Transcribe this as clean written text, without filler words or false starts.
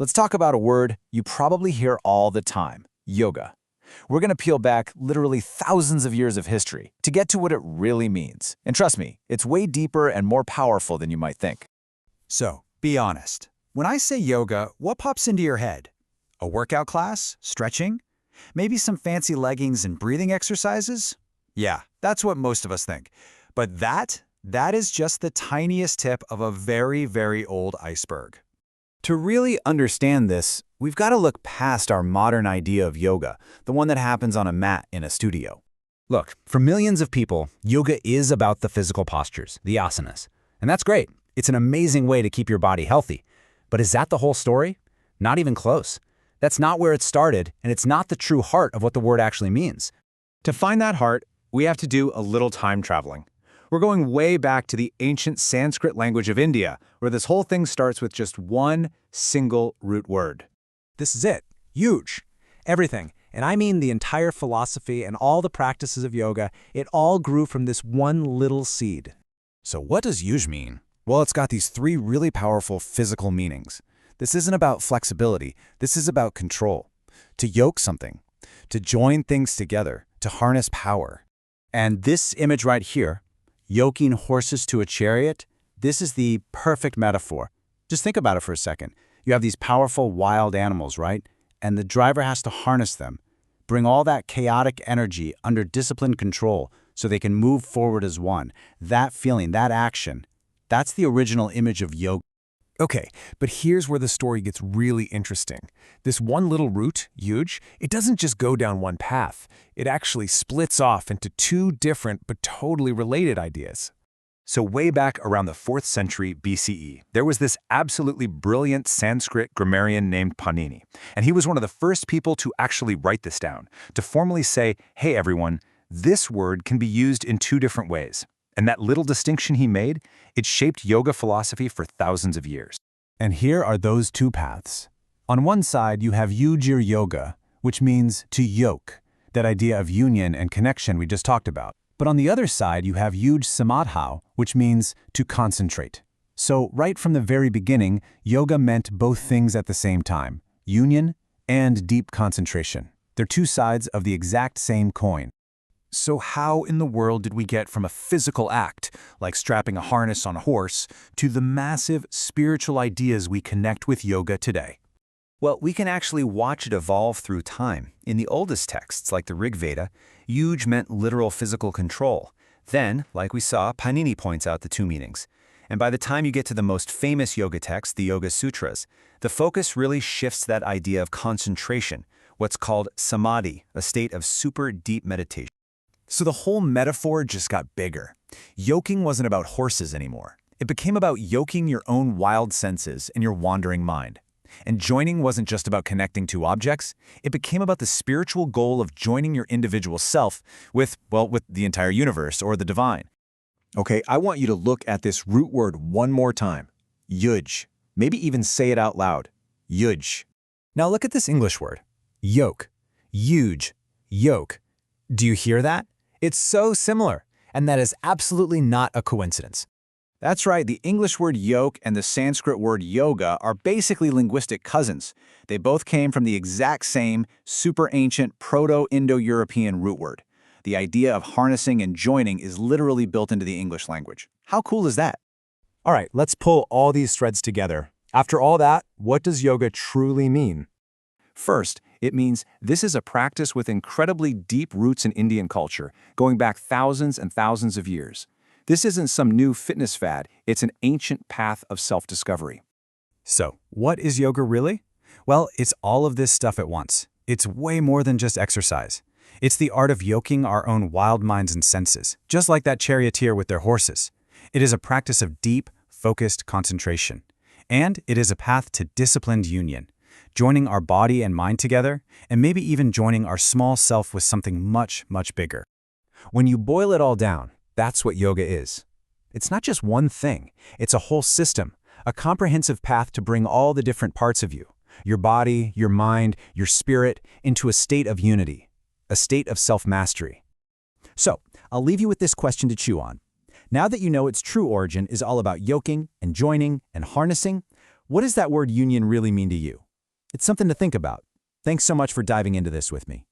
Let's talk about a word you probably hear all the time, yoga. We're going to peel back literally thousands of years of history to get to what it really means. And trust me, it's way deeper and more powerful than you might think. So, be honest. When I say yoga, what pops into your head? A workout class? Stretching? Maybe some fancy leggings and breathing exercises? Yeah, that's what most of us think. But that is just the tiniest tip of a very, very old iceberg. To really understand this, we've got to look past our modern idea of yoga, the one that happens on a mat in a studio. Look, for millions of people, yoga is about the physical postures, the asanas. And that's great. It's an amazing way to keep your body healthy. But is that the whole story? Not even close. That's not where it started, and it's not the true heart of what the word actually means. To find that heart, we have to do a little time traveling. We're going way back to the ancient Sanskrit language of India, where this whole thing starts with just one single root word. This is it. Huge. Everything, and I mean the entire philosophy and all the practices of yoga, it all grew from this one little seed. So what does yuj mean? Well, it's got these three really powerful physical meanings. This isn't about flexibility. This is about control. To yoke something, to join things together, to harness power. And this image right here, yoking horses to a chariot, this is the perfect metaphor. Just think about it for a second. You have these powerful wild animals, right? And the driver has to harness them, bring all that chaotic energy under disciplined control so they can move forward as one. That feeling, that action, that's the original image of yoga. Okay, but here's where the story gets really interesting. This one little root, yuj, it doesn't just go down one path. It actually splits off into two different but totally related ideas. So way back around the 4th century BCE, there was this absolutely brilliant Sanskrit grammarian named Panini. And he was one of the first people to actually write this down, to formally say, hey everyone, this word can be used in two different ways. And that little distinction he made, it shaped yoga philosophy for thousands of years. And here are those two paths. On one side, you have yujir yoga, which means to yoke, that idea of union and connection we just talked about. But on the other side, you have yuj samadhau, which means to concentrate. So right from the very beginning, yoga meant both things at the same time, union and deep concentration. They're two sides of the exact same coin. So how in the world did we get from a physical act, like strapping a harness on a horse, to the massive spiritual ideas we connect with yoga today? Well, we can actually watch it evolve through time. In the oldest texts, like the Rig Veda, yuj meant literal physical control. Then, like we saw, Panini points out the two meanings. And by the time you get to the most famous yoga text, the Yoga Sutras, the focus really shifts that idea of concentration, what's called samadhi, a state of super deep meditation. So the whole metaphor just got bigger. Yoking wasn't about horses anymore. It became about yoking your own wild senses and your wandering mind. And joining wasn't just about connecting two objects. It became about the spiritual goal of joining your individual self with the entire universe or the divine. Okay, I want you to look at this root word one more time. Yuj. Maybe even say it out loud. Yuj. Now look at this English word. Yoke. Yuj. Yoke. Do you hear that? It's so similar, and that is absolutely not a coincidence. That's right, the English word yoke and the Sanskrit word yoga are basically linguistic cousins. They both came from the exact same super ancient Proto-Indo-European root word. The idea of harnessing and joining is literally built into the English language. How cool is that? All right, let's pull all these threads together. After all that, what does yoga truly mean? First, it means this is a practice with incredibly deep roots in Indian culture, going back thousands and thousands of years. This isn't some new fitness fad, it's an ancient path of self-discovery. So, what is yoga really? Well, it's all of this stuff at once. It's way more than just exercise. It's the art of yoking our own wild minds and senses, just like that charioteer with their horses. It is a practice of deep, focused concentration. And it is a path to disciplined union, joining our body and mind together, and maybe even joining our small self with something much, much bigger. When you boil it all down, that's what yoga is. It's not just one thing. It's a whole system, a comprehensive path to bring all the different parts of you, your body, your mind, your spirit, into a state of unity, a state of self-mastery. So, I'll leave you with this question to chew on. Now that you know its true origin is all about yoking and joining and harnessing, what does that word union really mean to you? It's something to think about. Thanks so much for diving into this with me.